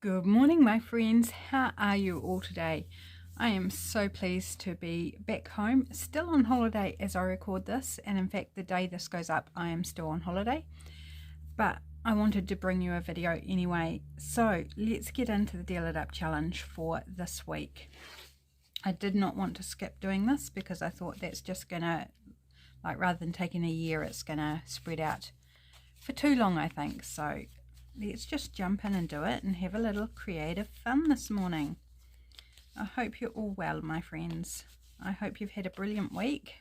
Good morning, my friends. How are you all today? I am so pleased to be back home, still on holiday as I record this, and in fact the day this goes up I am still on holiday, but I wanted to bring you a video anyway. So let's get into the Deal It Up challenge for this week. I did not want to skip doing this because I thought that's just gonna, rather than taking a year, it's gonna spread out for too long, I think. So let's just jump in and do it and have a little creative fun this morning. I hope you're all well, my friends. I hope you've had a brilliant week.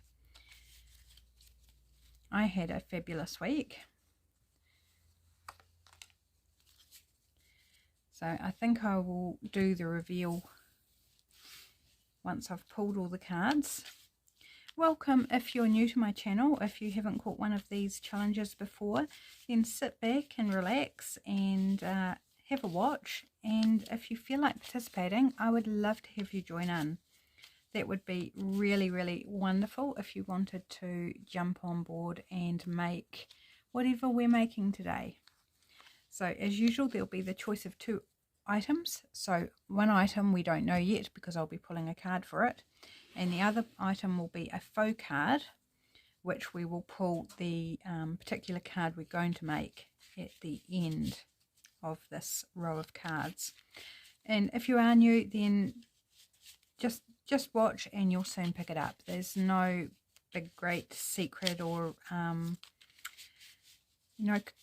I had a fabulous week. So I think I will do the reveal once I've pulled all the cards. Welcome if you're new to my channel. If you haven't caught one of these challenges before, then sit back and relax and have a watch. And if you feel like participating, I would love to have you join in. That would be really, really wonderful if you wanted to jump on board and make whatever we're making today. So as usual, there'll be the choice of two items. So one item we don't know yet because I'll be pulling a card for it. And the other item will be a faux card, which we will pull the particular card we're going to make at the end of this row of cards. And if you are new, then just watch and you'll soon pick it up. There's no big great secret or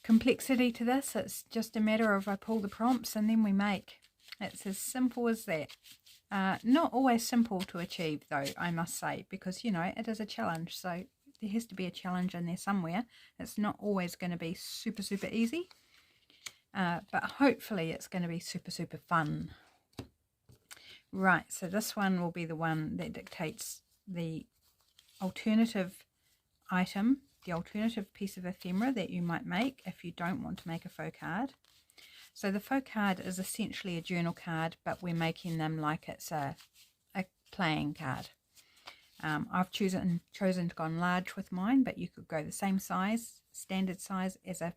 complexity to this. It's just a matter of I pull the prompts and then we make. It's as simple as that. Not always simple to achieve, though, I must say, because, it is a challenge. So there has to be a challenge in there somewhere. It's not always going to be super, super easy. But hopefully it's going to be super, super fun. Right, so this one will be the one that dictates the alternative item, the alternative piece of ephemera that you might make if you don't want to make a faux card. So the faux card is essentially a journal card, but we're making them like it's a playing card. I've chosen to go large with mine, but you could go the same size, standard size as a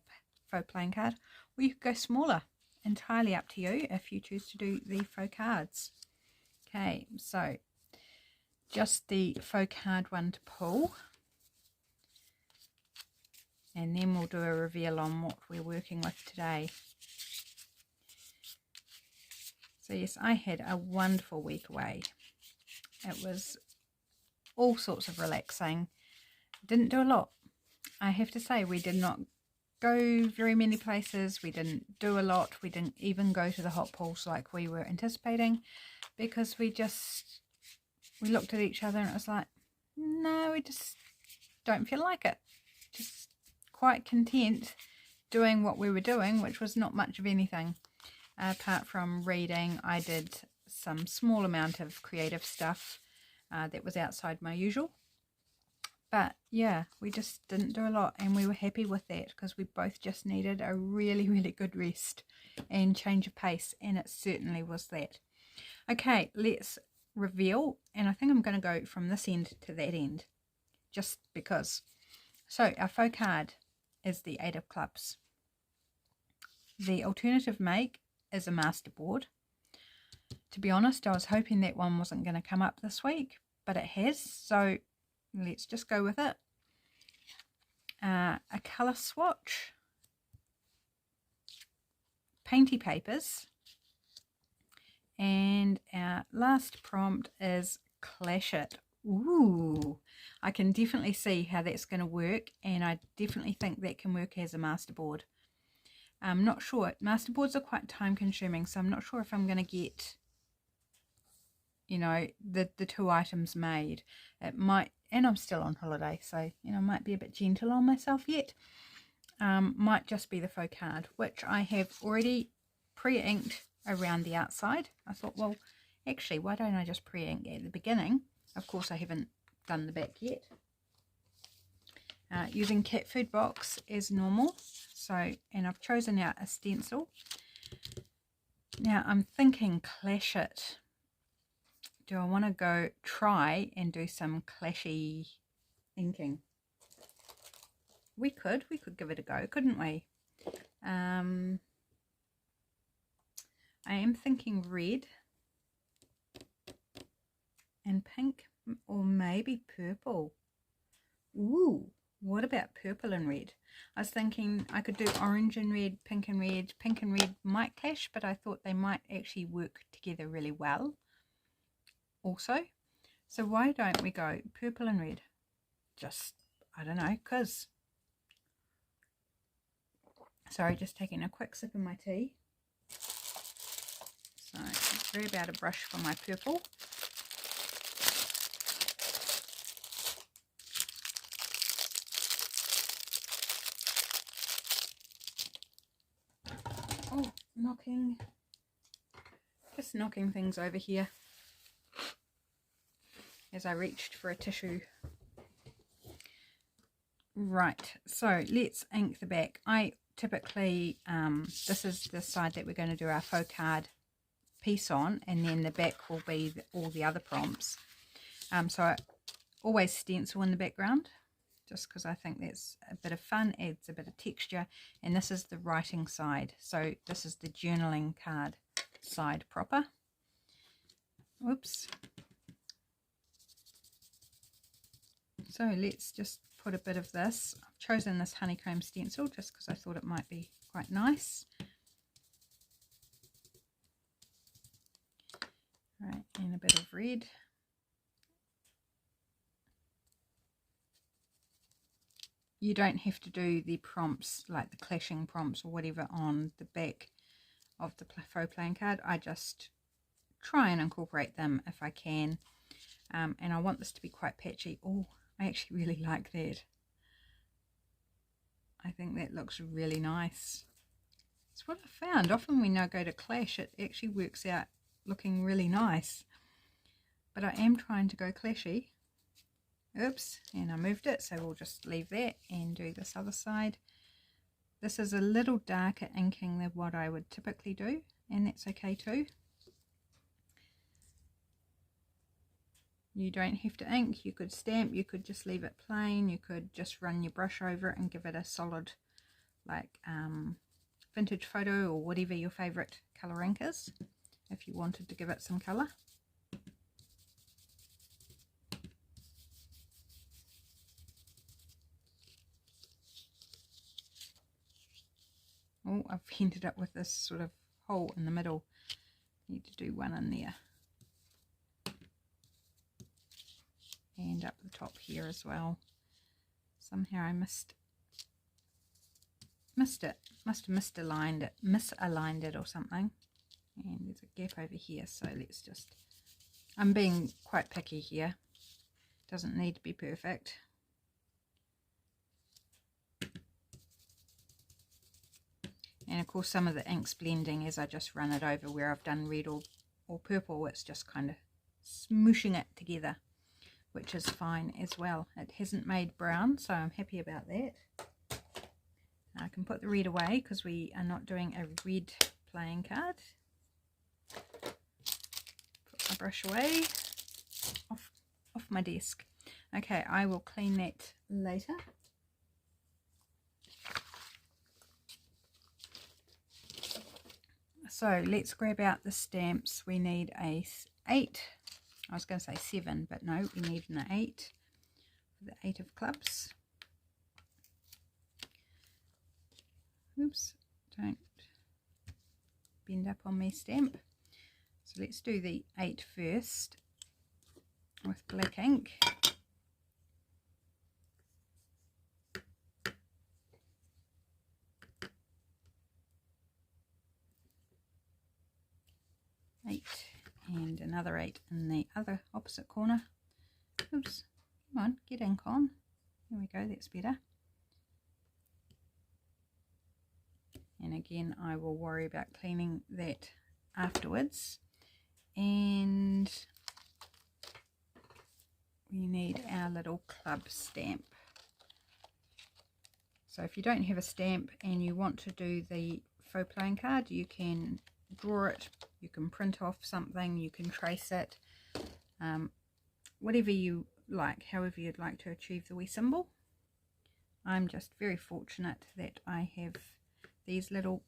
faux playing card, or you could go smaller. Entirely up to you if you choose to do the faux cards. Okay, so just the faux card one to pull. And then we'll do a reveal on what we're working with today. So yes, I had a wonderful week away. It was all sorts of relaxing. Didn't do a lot. I have to say, we did not go very many places. We didn't do a lot. We didn't even go to the hot pools like we were anticipating, because we looked at each other and it was like, no, we just don't feel like it. Just quite content doing what we were doing, which was not much of anything. Apart from reading, I did some small amount of creative stuff that was outside my usual. But yeah, we just didn't do a lot, and we were happy with that because we both just needed a really, really good rest and change of pace, and it certainly was that. Okay, let's reveal, and I think I'm going to go from this end to that end, just because. So our faux card is the 8 of Clubs. The alternative make is a masterboard. To be honest, I was hoping that one wasn't going to come up this week, but it has, so let's just go with it. A colour swatch, painty papers, and our last prompt is clash it. Ooh, I can definitely see how that's going to work, and I definitely think that can work as a masterboard. I'm not sure. Masterboards are quite time consuming, so I'm not sure if I'm going to get, the two items made. It might, and I'm still on holiday, so, might be a bit gentle on myself yet. Might just be the faux card, which I have already pre-inked around the outside. I thought, well, actually, why don't I just pre-ink at the beginning? Of course, I haven't done the back yet. Using cat food box as normal. So, and I've chosen out a stencil. Now I'm thinking clash it. Do I want to try and do some clashy inking? We could give it a go, couldn't we? I am thinking red and pink, or maybe purple. Ooh, what about purple and red? I was thinking I could do orange and red, pink and red. Pink and red might clash, but I thought they might actually work together really well also. So why don't we go purple and red? Just, I don't know, because... Sorry, just taking a quick sip of my tea. So grab out a brush for my purple. Oh, just knocking things over here as I reached for a tissue. Right, so let's ink the back. I typically, this is the side that we're going to do our faux card piece on, and then the back will be all the other prompts. So I always stencil in the background, just because I think that's a bit of fun, adds a bit of texture. And this is the writing side, so this is the journaling card side proper. Whoops. So let's just put a bit of this. I've chosen this honeycomb stencil just because I thought it might be quite nice. Right, and a bit of red. You don't have to do the prompts, like the clashing prompts or whatever, on the back of the faux playing card. I just try and incorporate them if I can. And I want this to be quite patchy. Oh, I actually really like that. I think that looks really nice. It's what I found. Often when I go to clash, it actually works out looking really nice. But I am trying to go clashy. Oops, and I moved it, so we'll just leave that and do this other side. This is a little darker inking than what I would typically do, and that's okay too. You don't have to ink, you could stamp, you could just leave it plain, you could just run your brush over it and give it a solid, like vintage photo or whatever your favourite colour ink is, if you wanted to give it some colour. Oh, I've ended up with this sort of hole in the middle. Need to do one in there. And up the top here as well. Somehow I missed it. Must have misaligned it or something. And there's a gap over here, so let's just... I'm being quite picky here. Doesn't need to be perfect. And of course some of the ink's blending as I just run it over. Where I've done red or purple, it's just kind of smooshing it together, which is fine as well. It hasn't made brown, so I'm happy about that. I can put the red away because we are not doing a red playing card. Put my brush away, off my desk. Okay, I will clean that later. So let's grab out the stamps. We need a 8. I was going to say 7, but no, we need an 8. The 8 of clubs. Oops, don't bend up on me, stamp. So let's do the 8 first with black ink. And another 8 in the other opposite corner. Oops, come on, get ink on. There we go, that's better. And again, I will worry about cleaning that afterwards. And we need our little club stamp. So if you don't have a stamp and you want to do the faux playing card, you can draw it, you can print off something, you can trace it, whatever you like, however you'd like to achieve the wee symbol. I'm just very fortunate that I have these little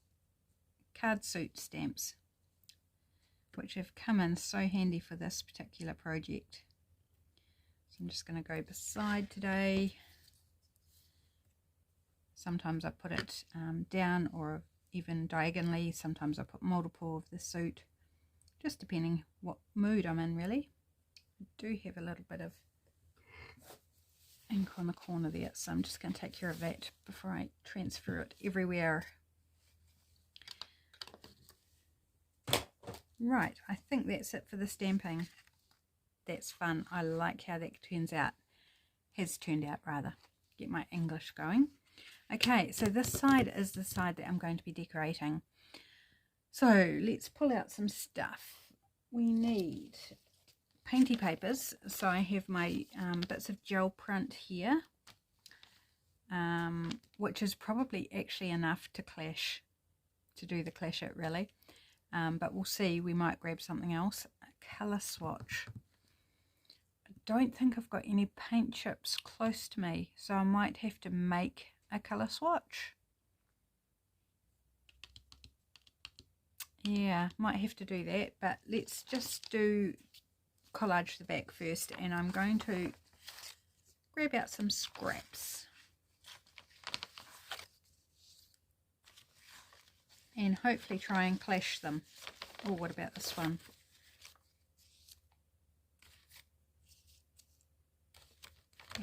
card suit stamps. which have come in so handy for this particular project. So I'm just going to go beside today. Sometimes I put it down or even diagonally. Sometimes I put multiple of the suit, just depending what mood I'm in really. I do have a little bit of ink on the corner there, so I'm just going to take care of that before I transfer it everywhere. Right, I think that's it for the stamping. That's fun. I like how that turns out, has turned out rather. Get my English going. Okay, so this side is the side that I'm going to be decorating. So let's pull out some stuff. We need painty papers. So I have my bits of gel print here, which is probably actually enough to clash, to do the clash it really. But we'll see, we might grab something else. A colour swatch. I don't think I've got any paint chips close to me, so I might have to make a colour swatch. Yeah, might have to do that, but let's just do collage the back first, and I'm going to grab out some scraps and hopefully try and clash them. Oh, what about this one?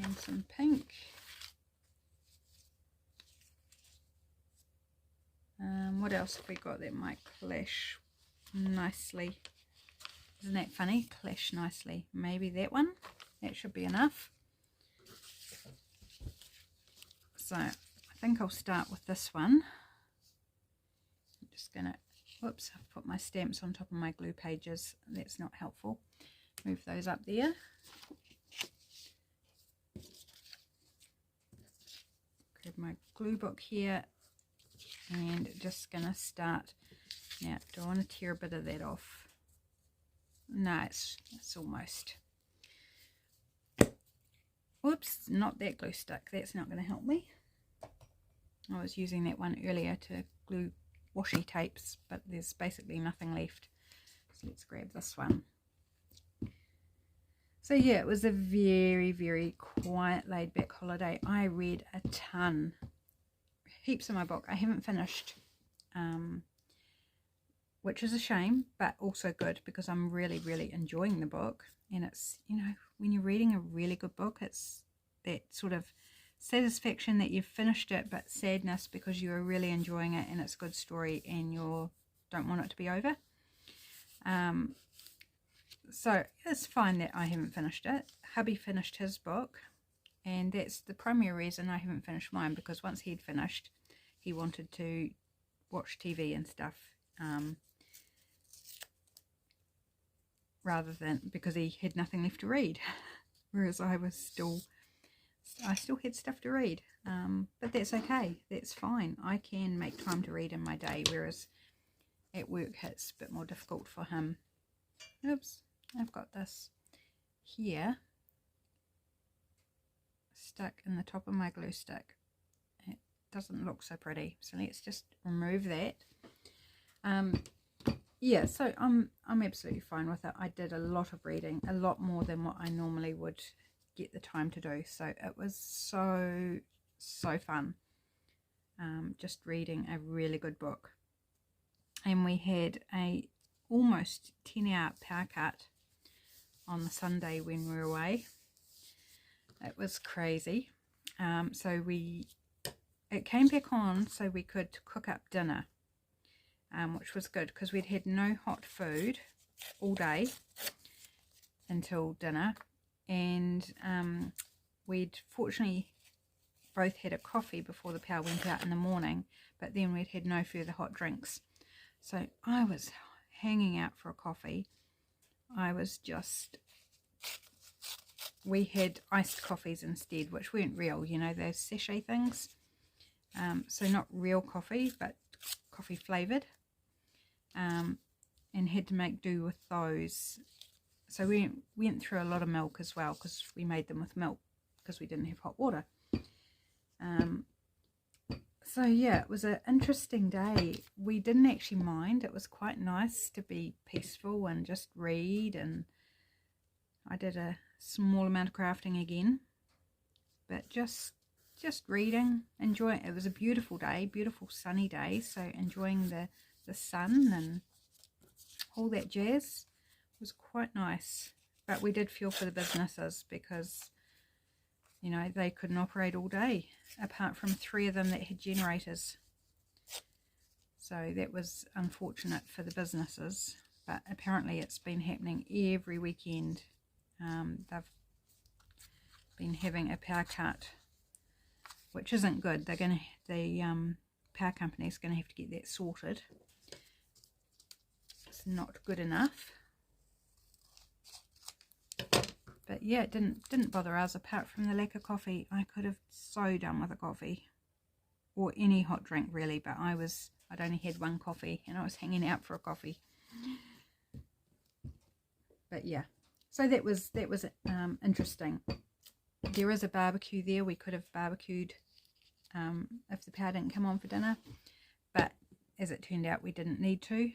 And some pink. What else have we got that might clash nicely? Isn't that funny? Clash nicely. Maybe that one. That should be enough. So I think I'll start with this one. I'm just going to, whoops, I've put my stamps on top of my glue pages. That's not helpful. Move those up there. Grab my glue book here. And just going to start. Now, do I want to tear a bit of that off? No, it's almost. Whoops, not that glue stick. That's not going to help me. I was using that one earlier to glue washi tapes, but there's basically nothing left. So let's grab this one. So yeah, it was a very, very quiet, laid back holiday. I read a ton. Heaps in my book. I haven't finished, which is a shame, but also good because I'm really, really enjoying the book. And it's, you know, when you're reading a really good book, it's that sort of satisfaction that you've finished it, but sadness because you're really enjoying it and it's a good story and you don't want it to be over. So it's fine that I haven't finished it. Hubby finished his book. And that's the primary reason I haven't finished mine, because once he'd finished, he wanted to watch TV and stuff, rather than, because he had nothing left to read, whereas I still had stuff to read, but that's okay, that's fine. I can make time to read in my day, whereas at work it's a bit more difficult for him. Oops, I've got this here stuck in the top of my glue stick. It doesn't look so pretty, so let's just remove that. Yeah, so I'm absolutely fine with it. I did a lot of reading, a lot more than what I normally would get the time to do, so it was so fun, just reading a really good book. And we had a almost 10-hour power cut on the Sunday when we were away. It was crazy. So it came back on so we could cook up dinner, which was good because we'd had no hot food all day until dinner, and we'd fortunately both had a coffee before the power went out in the morning, but then we'd had no further hot drinks. So I was hanging out for a coffee. We had iced coffees instead, which weren't real, you know, those sachet things. So not real coffee, but coffee flavoured. And had to make do with those. So we went through a lot of milk as well, because we made them with milk, because we didn't have hot water. So yeah, it was an interesting day. We didn't actually mind. It was quite nice to be peaceful and just read, and I did a small amount of crafting again, but just reading, enjoying. It was a beautiful day, beautiful sunny day, so enjoying the sun and all that jazz. It was quite nice. But we did feel for the businesses because, you know, they couldn't operate all day, apart from 3 of them that had generators. So that was unfortunate for the businesses, but apparently it's been happening every weekend. They've been having a power cut, which isn't good. They're going to, the power company is going to have to get that sorted. It's not good enough. But yeah, it didn't bother us, apart from the lack of coffee. I could have so done with a coffee, or any hot drink really, but I'd only had 1 coffee and I was hanging out for a coffee. But yeah, so that was interesting. There is a barbecue there. We could have barbecued if the power didn't come on for dinner, but as it turned out, we didn't need to.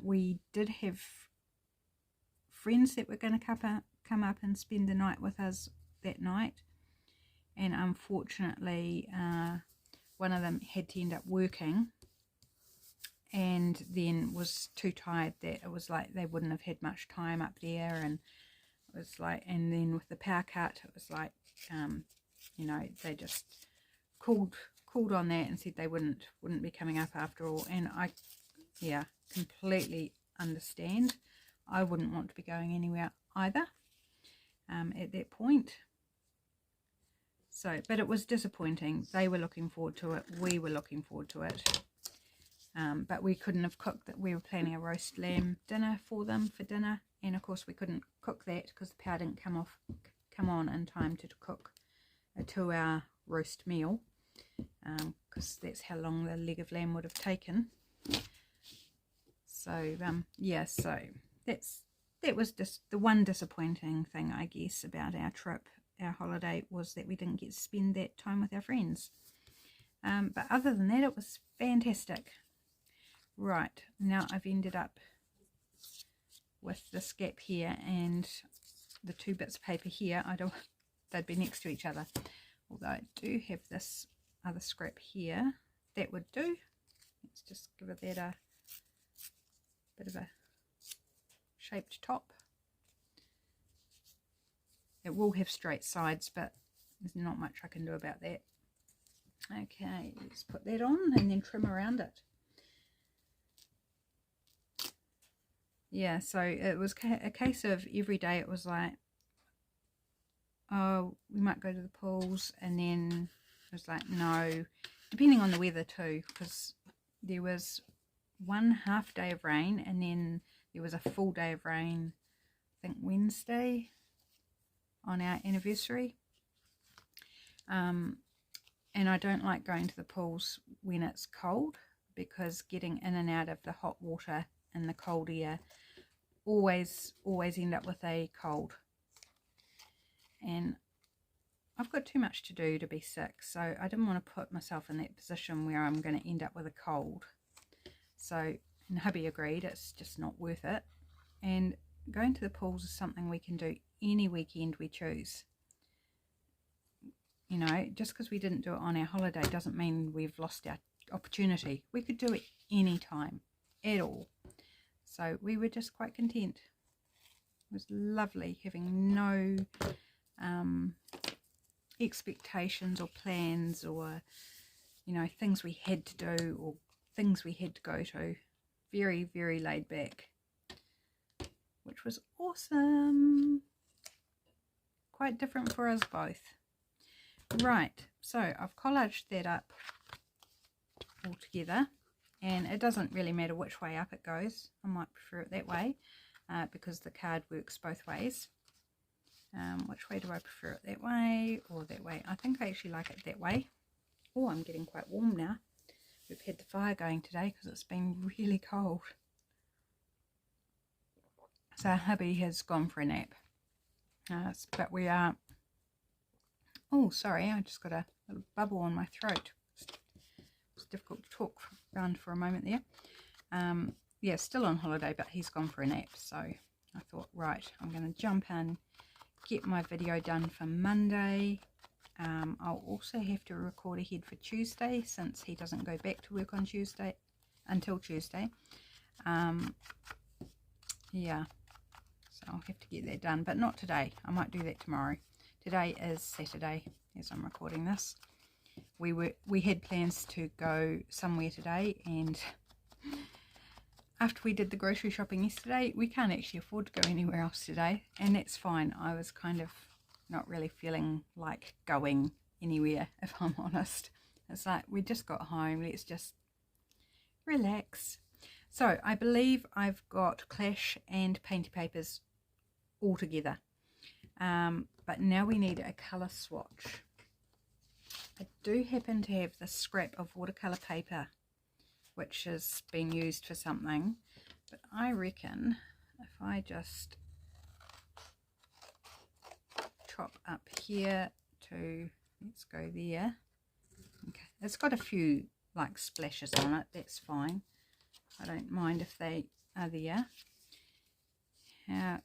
We did have friends that were going to come up and spend the night with us that night, and unfortunately one of them had to end up working, and then was too tired that it was like they wouldn't have had much time up there, and it was like, and then with the power cut, it was like you know, they just called on that and said they wouldn't be coming up after all. And I, yeah, completely understand. I wouldn't want to be going anywhere either at that point. So, but it was disappointing. They were looking forward to it. We were looking forward to it. But we couldn't have cooked that. We were planning a roast lamb dinner for them for dinner, and of course we couldn't cook that because the power didn't come on in time to cook a 2-hour roast meal, because that's how long the leg of lamb would have taken. So yeah, so that was just the one disappointing thing, I guess, about our trip, our holiday, was that we didn't get to spend that time with our friends. But other than that, it was fantastic. Right, now I've ended up with this gap here and the 2 bits of paper here. They'd be next to each other, although I do have this other scrap here. That would do. Let's just give it that a bit of a shaped top. It will have straight sides, but there's not much I can do about that. Okay, let's put that on and then trim around it. Yeah, so it was a case of every day it was like, oh, we might go to the pools, and then it was like, no, depending on the weather too, because there was 1 half day of rain, and then there was a full day of rain, I think Wednesday, on our anniversary. And I don't like going to the pools when it's cold, because getting in and out of the hot water and the cold air always end up with a cold. And I've got too much to do to be sick, so I didn't want to put myself in that position where I'm going to end up with a cold. So, and hubby agreed, it's just not worth it. And going to the pools is something we can do any weekend we choose. You know, just because we didn't do it on our holiday doesn't mean we've lost our opportunity. We could do it any time at all. So we were just quite content. It was lovely having no expectations or plans, or, you know, things we had to do or things we had to go to. Very, very laid back, which was awesome. Quite different for us both. Right, so I've collaged that up all together, and it doesn't really matter which way up it goes. I might prefer it that way because the card works both ways. Which way do I prefer it, that way or that way? I think I actually like it that way. Oh, I'm getting quite warm now. We've had the fire going today because it's been really cold. So hubby has gone for a nap. But we are... Oh, sorry, I just got a little bubble on my throat. difficult to talk around for a moment there. Yeah, still on holiday, but he's gone for a nap. So I thought, right, I'm going to jump in, get my video done for Monday. I'll also have to record ahead for Tuesday, since he doesn't go back to work on Tuesday until Tuesday. Yeah, so I'll have to get that done, but not today. I might do that tomorrow. Today is Saturday as I'm recording this. We had plans to go somewhere today, and after we did the grocery shopping yesterday, we can't actually afford to go anywhere else today, and that's fine. I was kind of not really feeling like going anywhere, if I'm honest. It's like, we just got home, let's just relax. So I believe I've got Clash and Painty Papers all together, but now we need a colour swatch. I do happen to have this scrap of watercolour paper which has been used for something, but I reckon if I just chop up here to, let's go there. Okay, it's got a few like splashes on it, that's fine. I don't mind if they are there. How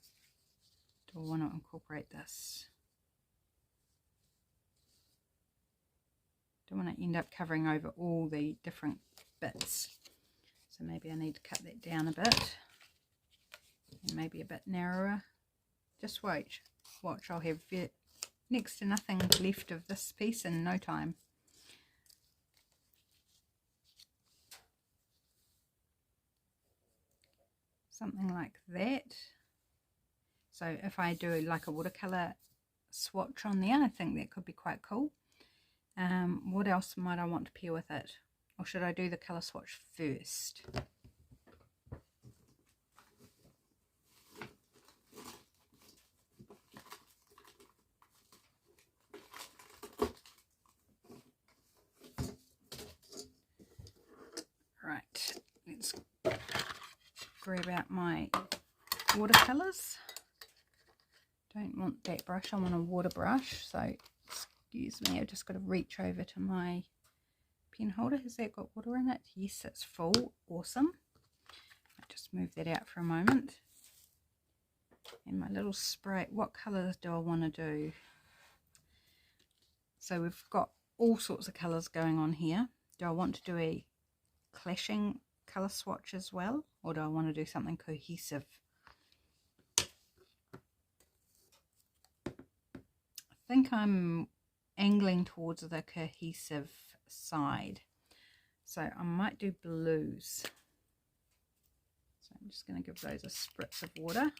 do I want to incorporate this? Don't want to end up covering over all the different bits, so maybe I need to cut that down a bit, and maybe a bit narrower. Just watch, I'll have next to nothing left of this piece in no time. Something like that. So if I do like a watercolor swatch on there, I think that could be quite cool. What else might I want to pair with it? Or should I do the colour swatch first? Right, let's grab out my watercolours. Don't want that brush, I want a water brush, so excuse me, I've just got to reach over to my pen holder. Has that got water in it? Yes, it's full. Awesome. I'll just move that out for a moment. And my little spray, what colours do I want to do? So we've got all sorts of colours going on here. Do I want to do a clashing colour swatch as well, or do I want to do something cohesive? I think I'm angling towards the cohesive side, so I might do blues. So I'm just going to give those a spritz of water.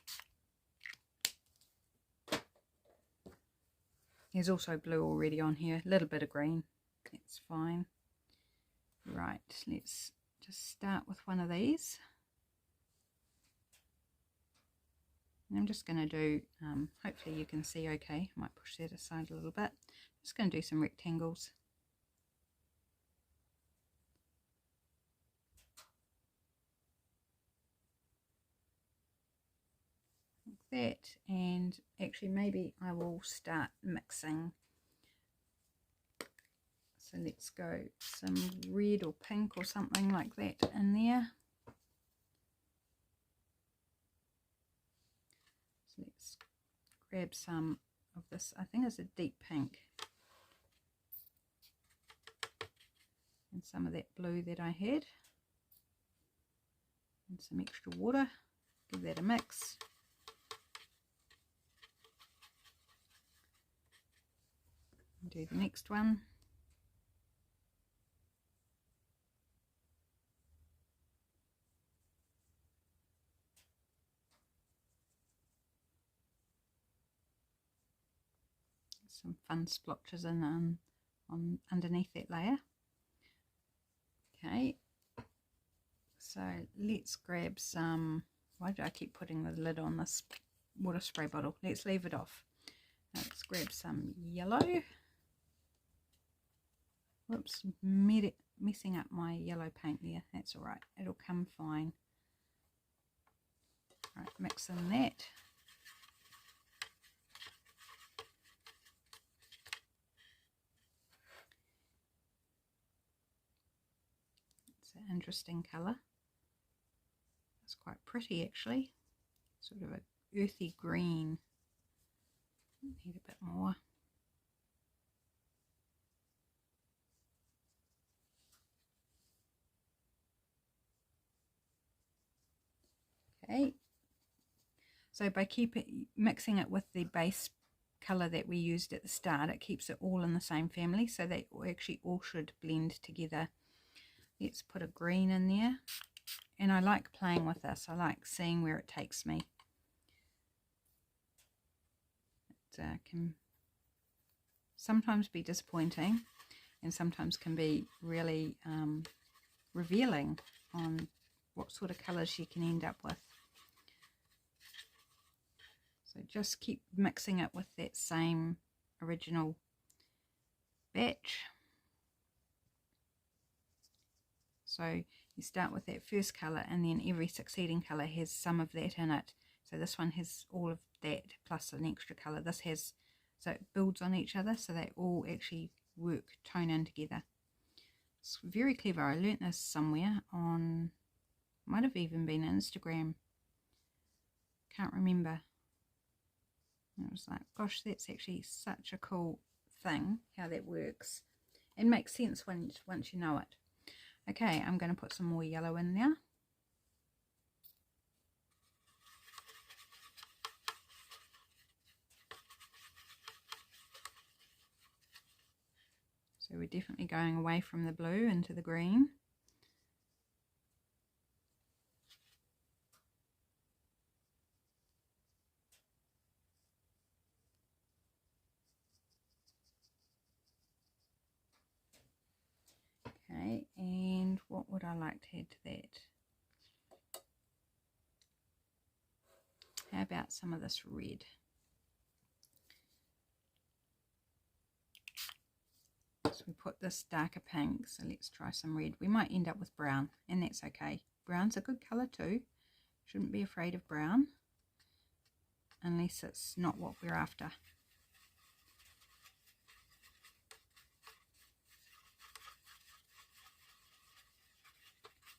There's also blue already on here, a little bit of green, that's fine. Right, let's just start with one of these. And I'm just going to do, hopefully you can see okay, I might push that aside a little bit. I'm just going to do some rectangles. Like that, and actually maybe I will start mixing. So let's go some red or pink or something like that in there. So let's grab some of this, I think it's a deep pink, and some of that blue that I had, and some extra water. Give that a mix. And do the next one. Some fun splotches in on underneath that layer. Okay, so let's grab some, why do I keep putting the lid on this water spray bottle? Let's leave it off. Now let's grab some yellow. Whoops, messing up my yellow paint there. That's alright, it'll come fine. Right, mix in that. It's an interesting colour. It's quite pretty actually. Sort of a earthy green. Need a bit more. Okay. So by mixing it with the base colour that we used at the start, it keeps it all in the same family, so they actually all should blend together. Let's put a green in there. And I like playing with this. I like seeing where it takes me. It can sometimes be disappointing and sometimes can be really revealing on what sort of colours you can end up with. So just keep mixing it with that same original batch. So you start with that first colour, and then every succeeding colour has some of that in it. So this one has all of that plus an extra colour. This has, so it builds on each other, so they all actually work, tone in together. It's very clever. I learnt this somewhere on, might have even been Instagram. Can't remember. It was like, gosh, that's actually such a cool thing, how that works. It makes sense once you know it. Okay, I'm going to put some more yellow in now. So we're definitely going away from the blue into the green. Okay, and what would I like to add to that? How about some of this red? So we put this darker pink, so let's try some red. We might end up with brown, and that's okay. Brown's a good colour too. Shouldn't be afraid of brown, unless it's not what we're after.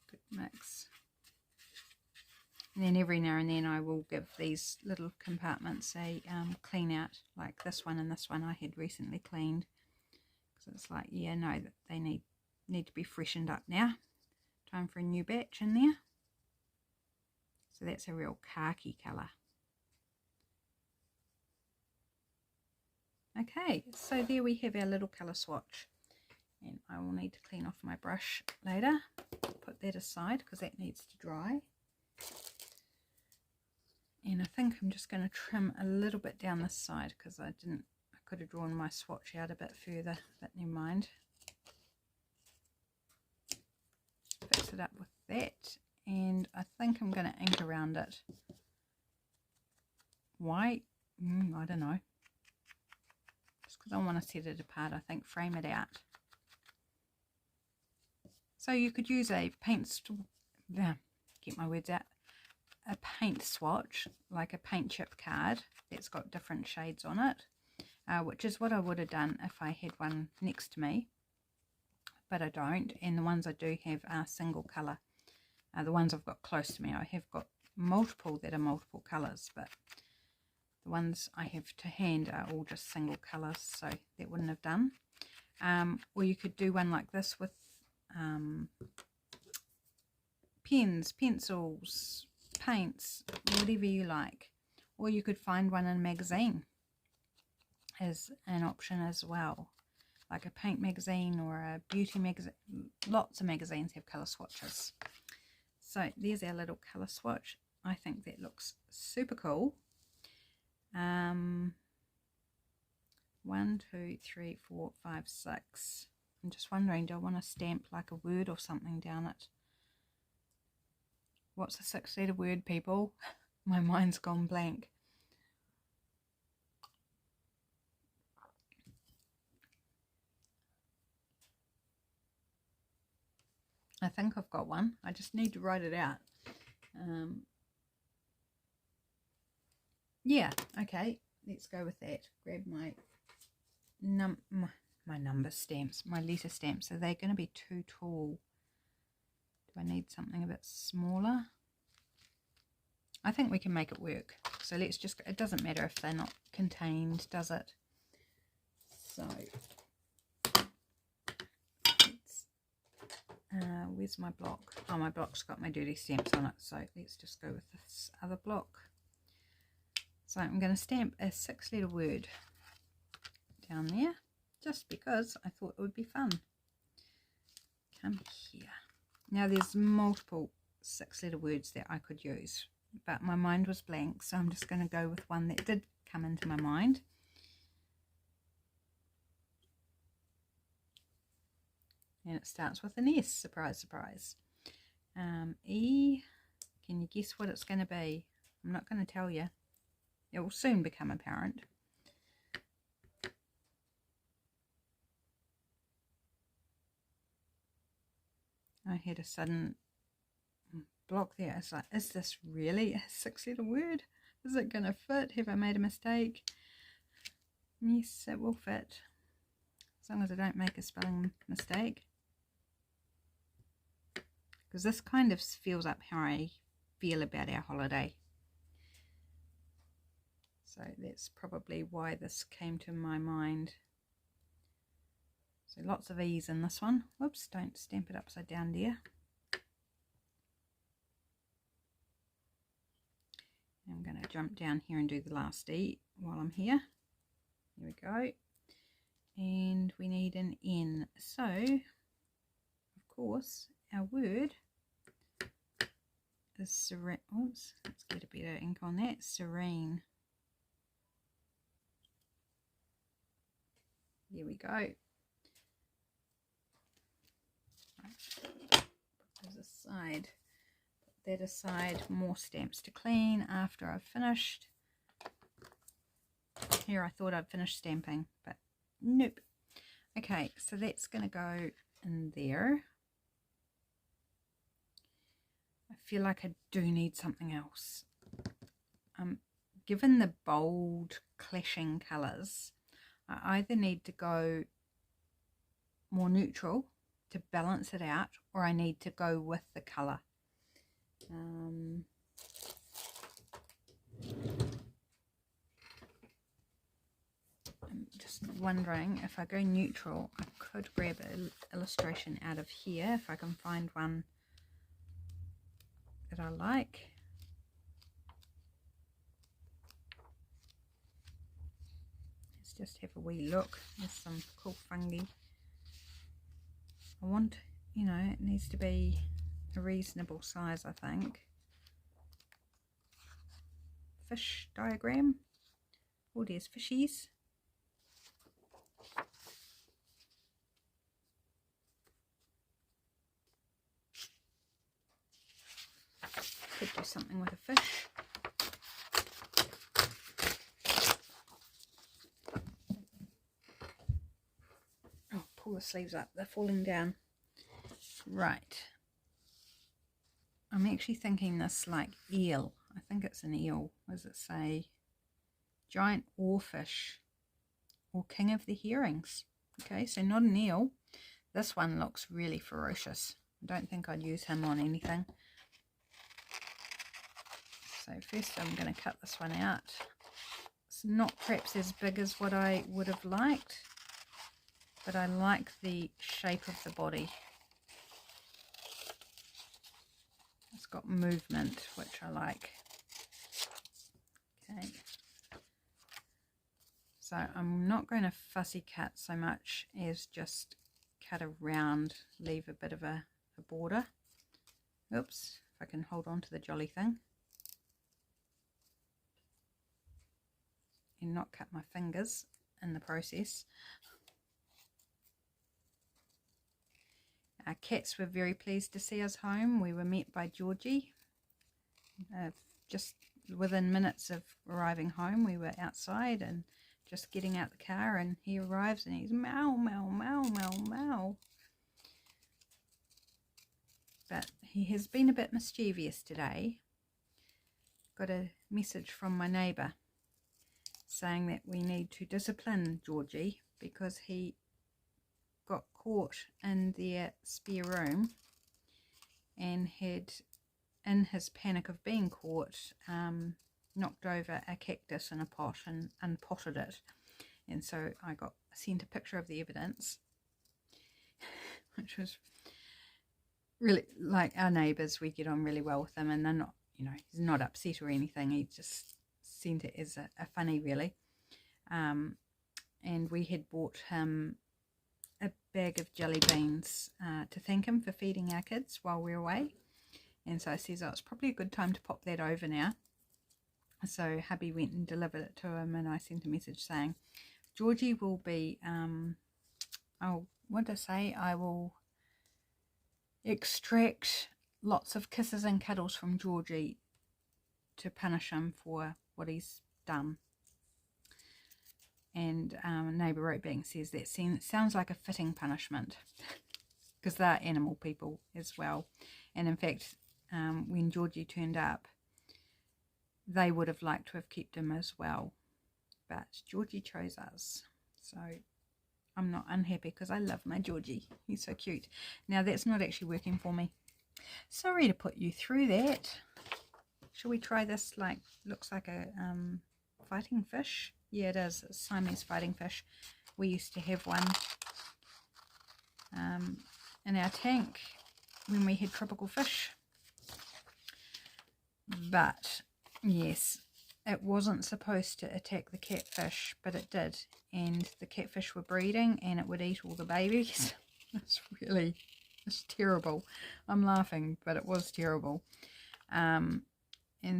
Good mix. And then every now and then I will give these little compartments a clean out, like this one and this one I had recently cleaned. Because it's like, yeah, no, they need to be freshened up now. Time for a new batch in there. So that's a real khaki colour. Okay, so there we have our little colour swatch. And I will need to clean off my brush later. Put that aside because that needs to dry. And I think I'm just going to trim a little bit down this side because I could have drawn my swatch out a bit further, but never mind. Fix it up with that, and I think I'm going to ink around it. Why? I don't know. Just because I want to set it apart, I think, frame it out. So you could use a get my words out. A paint swatch, like a paint chip card that's got different shades on it, which is what I would have done if I had one next to me, but I don't, and the ones I do have are single colour. The ones I've got close to me, I have got multiple that are multiple colours, but the ones I have to hand are all just single colours, so that wouldn't have done. Or you could do one like this with pens, pencils, paints, whatever you like. Or you could find one in a magazine as an option as well, like a paint magazine or a beauty magazine. Lots of magazines have colour swatches. So there's our little colour swatch. I think that looks super cool. 1, 2, 3, 4, 5, 6. I'm just wondering, do I want to stamp like a word or something down it? What's the 6-letter word, people? My mind's gone blank. I think I've got one. I just need to write it out. Yeah, okay. Let's go with that. Grab my number stamps, my letter stamps. So they're going to be too tall. I need something a bit smaller? I think we can make it work. So let's just, it doesn't matter if they're not contained, does it? So, where's my block? Oh, my block's got my dirty stamps on it. So let's just go with this other block. So I'm going to stamp a 6-letter word down there, just because I thought it would be fun. Come here. Now there's multiple 6-letter words that I could use, but my mind was blank, so I'm just going to go with one that did come into my mind. And it starts with an S, surprise, surprise. E, can you guess what it's going to be? I'm not going to tell you. It will soon become apparent. I had a sudden block there. It's like, is this really a 6-letter word? Is it going to fit? Have I made a mistake? Yes, it will fit. As long as I don't make a spelling mistake. Because this kind of feels up how I feel about our holiday. So that's probably why this came to my mind. So lots of E's in this one. Whoops, don't stamp it upside down there. I'm going to jump down here and do the last E while I'm here. Here we go. And we need an N. So, of course, our word is serene. Oops, let's get a better ink on that. Serene. There we go. Right. Put those aside. Put that aside. More stamps to clean after I've finished. Here I thought I'd finished stamping, but nope. Okay, so that's going to go in there. I feel like I do need something else. Given the bold clashing colours, I either need to go more neutral to balance it out, or I need to go with the colour. I'm just wondering if I go neutral, I could grab an illustration out of here if I can find one that I like. Let's just have a wee look. There's some cool fungi. I want, you know, it needs to be a reasonable size, I think. Fish diagram. Oh, there's fishies. Could do something with a fish. Oh, pull the sleeves up, they're falling down. Right. I'm actually thinking this like eel. I think it's an eel. What does it say? Giant oarfish or king of the herrings. Okay, so not an eel. This one looks really ferocious. I don't think I'd use him on anything. So first I'm going to cut this one out. It's not perhaps as big as what I would have liked, but I like the shape of the body. It's got movement, which I like. Okay. So I'm not going to fussy cut so much as just cut around, leave a bit of a border. Oops, if I can hold on to the jolly thing. And not cut my fingers in the process. Our cats were very pleased to see us home. We were met by Georgie. Just within minutes of arriving home, we were outside and just getting out the car, and he arrives and he's meow, meow, meow, meow, meow. But he has been a bit mischievous today. Got a message from my neighbour saying that we need to discipline Georgie because he got caught in their spare room and and had, in his panic of being caught, knocked over a cactus in a pot and unpotted it. And so I got sent a picture of the evidence, which was really, like, our neighbours, we get on really well with them, and they're not, you know, he's not upset or anything. He just sent it as a funny, really. And we had bought him a bag of jelly beans to thank him for feeding our kids while we were away. And so I says, oh, it's probably a good time to pop that over now. So hubby went and delivered it to him, and I sent a message saying, Georgie will be, what to say, I will extract lots of kisses and cuddles from Georgie to punish him for what he's done. And neighbour wrote back and says that sounds like a fitting punishment, because they're animal people as well. And in fact, when Georgie turned up, they would have liked to have kept him as well, but Georgie chose us. So I'm not unhappy, because I love my Georgie. He's so cute. Now that's not actually working for me. Sorry to put you through that. Shall we try this? Like, looks like a fighting fish. Yeah, it is. It's Siamese fighting fish. We used to have one in our tank when we had tropical fish. But yes, it wasn't supposed to attack the catfish, but it did. And the catfish were breeding, and it would eat all the babies. It's terrible. I'm laughing, but it was terrible. And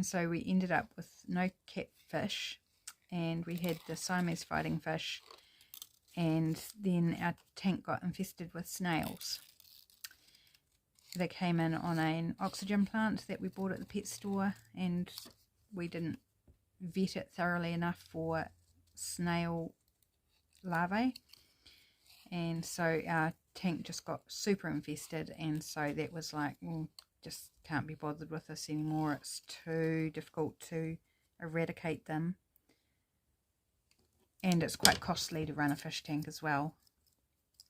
so we ended up with no catfish, and we had the Siamese fighting fish, and then our tank got infested with snails. They came in on an oxygen plant that we bought at the pet store, and we didn't vet it thoroughly enough for snail larvae, and so our tank just got super infested. And so that was like, well, just can't be bothered with this anymore. It's too difficult to eradicate them, and it's quite costly to run a fish tank as well.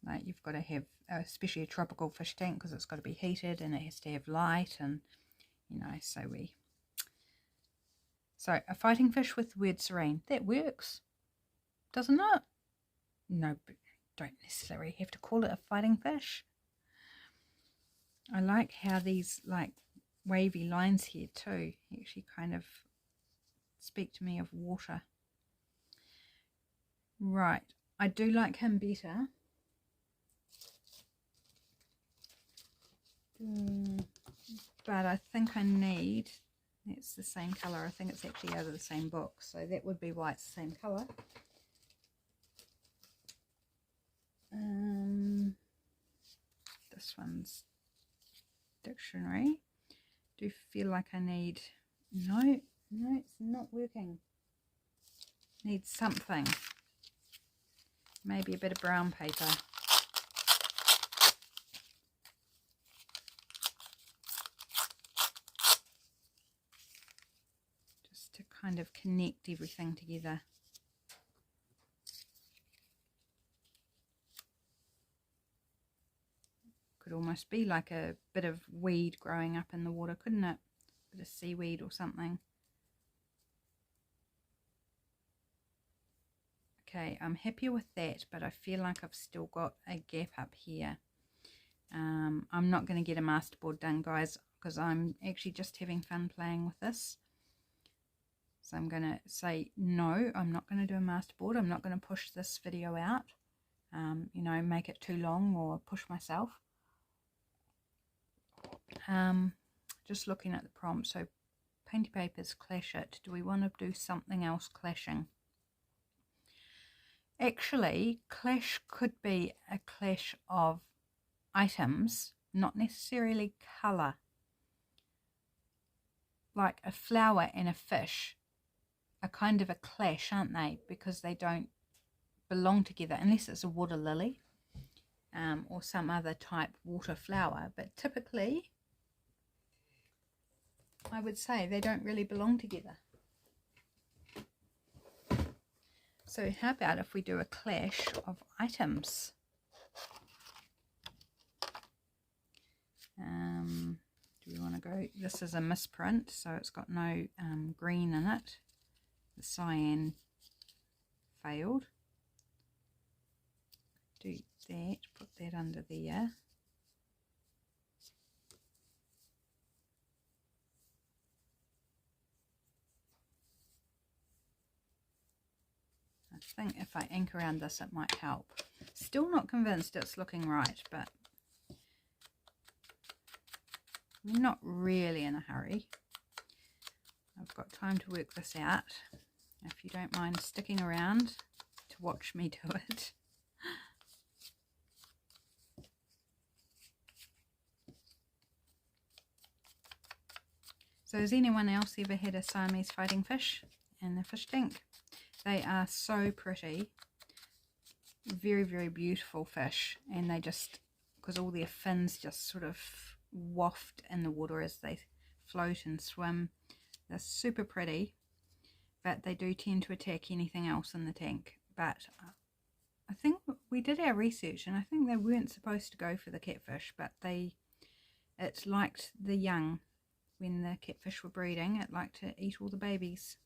Like, you've got to have, especially a tropical fish tank, because it's got to be heated and it has to have light, and you know, so a fighting fish with word serene, that works, doesn't it? No, but don't necessarily have to call it a fighting fish. I like how these like wavy lines here too actually kind of speak to me of water. Right, I do like him better. But I think I need, it's the same colour. I think it's actually out of the same book, so that would be why it's the same colour. This one's dictionary. Do feel like I need, no, it's not working. Need something. Maybe a bit of brown paper. Just to kind of connect everything together. Could almost be like a bit of weed growing up in the water, couldn't it? A bit of seaweed or something. Okay, I'm happy with that, but I feel like I've still got a gap up here. I'm not going to get a masterboard done, guys, because I'm actually just having fun playing with this. So I'm going to say no, I'm not going to do a masterboard. I'm not going to push this video out, you know, make it too long or push myself. Just looking at the prompt. So painty papers, clash it. Do we want to do something else clashing? Actually, clash could be a clash of items, not necessarily colour. Like a flower and a fish are kind of a clash, aren't they? Because they don't belong together, unless it's a water lily or some other type water flower. But typically, I would say they don't really belong together. So how about if we do a clash of items? Do we go, this is a misprint, so it's got no green in it. The cyan failed. Do that, put that under there. I think if I ink around this it might help. Still not convinced it's looking right, but I'm not really in a hurry. I've got time to work this out. If you don't mind sticking around to watch me do it. So has anyone else ever had a Siamese fighting fish in the fish tank? They are so pretty. Very, very beautiful fish. And they just, because all their fins just sort of waft in the water as they float and swim. They're super pretty. But they do tend to attack anything else in the tank. But I think we did our research and I think they weren't supposed to go for the catfish. But it liked the young. When the catfish were breeding, it liked to eat all the babies.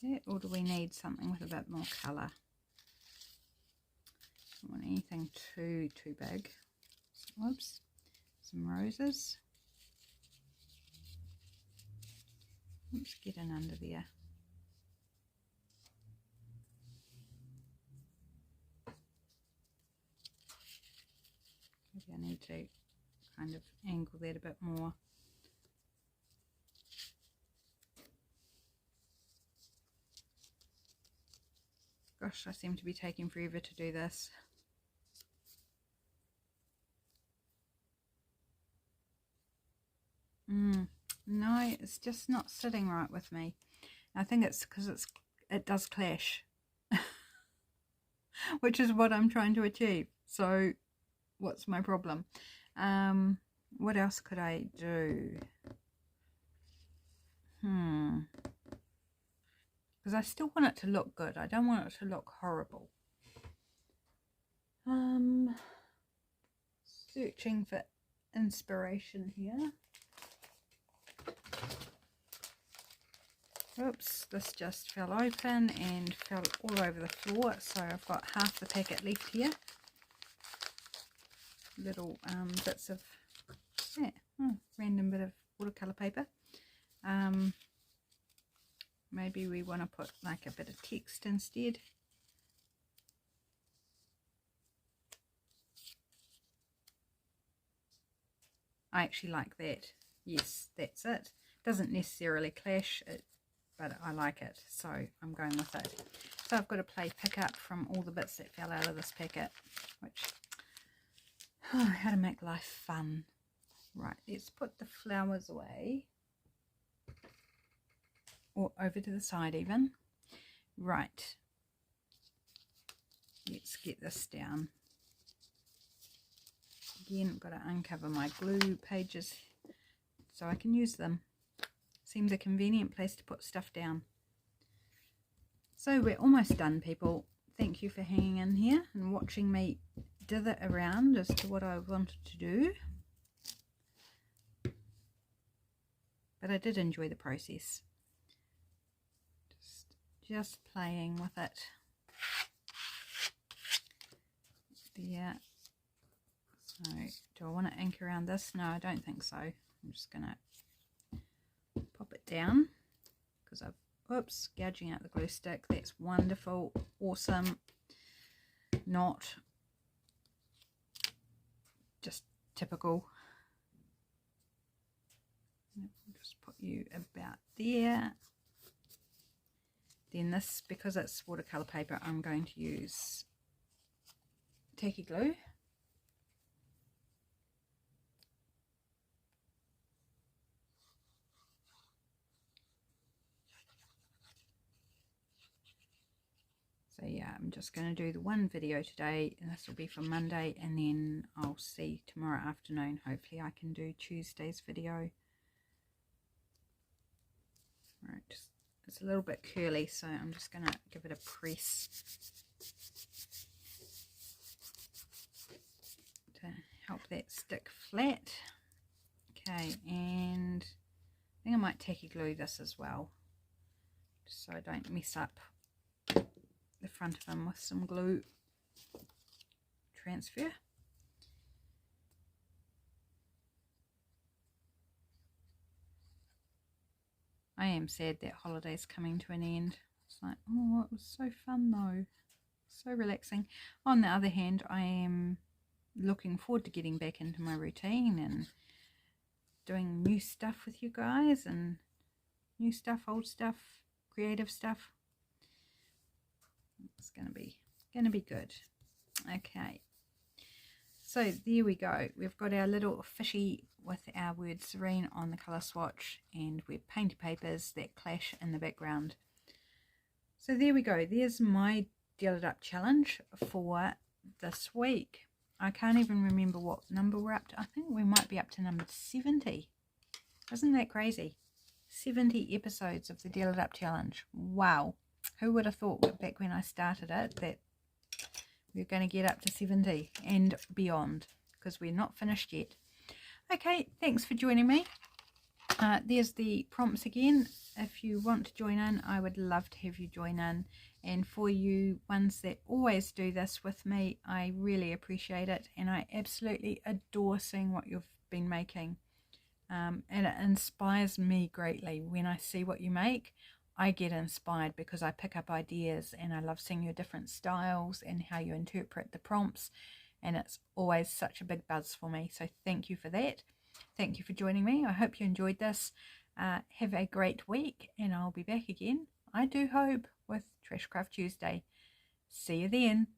Yeah, or do we need something with a bit more colour? Don't want anything too big. Oops, some roses. Oops, get in under there. Maybe I need to kind of angle that a bit more. Gosh, I seem to be taking forever to do this. No, it's just not sitting right with me. I think it's because it does clash. Which is what I'm trying to achieve. So what's my problem? What else could I do? Because I still want it to look good. I don't want it to look horrible. Searching for inspiration here. Oops, this just fell open and fell all over the floor. So I've got half the packet left here. Little bits of random bit of watercolor paper. Maybe we want to put like a bit of text instead. I actually like that. Yes, that's it. Doesn't necessarily clash, but I like it, so I'm going with it. So I've got to play pick up from all the bits that fell out of this packet, which how to make life fun. Right, let's put the flowers away, or over to the side even. Right, let's get this down. Again, I've got to uncover my glue pages so I can use them. Seems a convenient place to put stuff down. So we're almost done, people. Thank you for hanging in here and watching me dither around as to what I wanted to do. But I did enjoy the process. Just playing with it. There. So, do I want to ink around this? No, I don't think so. I'm just going to pop it down because I've, whoops, gouging out the glue stick. That's wonderful, awesome, not just typical. I'll just put you about there. Then this, because it's watercolor paper, I'm going to use tacky glue. So yeah, I'm just going to do the one video today, and this will be for Monday, and then I'll see tomorrow afternoon. Hopefully I can do Tuesday's video. Right, just It's a little bit curly, so I'm just going to give it a press to help that stick flat. Okay, and I think I might tacky glue this as well, just so I don't mess up the front of them with some glue transfer. I am sad that holiday's coming to an end. It's like, oh, it was so fun though, so relaxing. On the other hand, I am looking forward to getting back into my routine and doing new stuff with you guys, and new stuff, old stuff, creative stuff. It's gonna be good. Okay, so there we go. We've got our little fishy with our word Serene on the colour swatch, and we're painted papers that clash in the background. So there we go. There's my Deal It Up challenge for this week. I can't even remember what number we're up to. I think we might be up to number 70. Isn't that crazy? 70 episodes of the Deal It Up challenge. Wow. Who would have thought back when I started it that we were going to get up to 70 and beyond, because we're not finished yet. Okay, thanks for joining me. There's the prompts again. If you want to join in, I would love to have you join in. And for you ones that always do this with me, I really appreciate it, and I absolutely adore seeing what you've been making. And it inspires me greatly. When I see what you make, I get inspired because I pick up ideas, and I love seeing your different styles and how you interpret the prompts, and it's always such a big buzz for me. So thank you for that. Thank you for joining me. I hope you enjoyed this. Have a great week, and I'll be back again, I do hope, with Trashcraft Tuesday. See you then.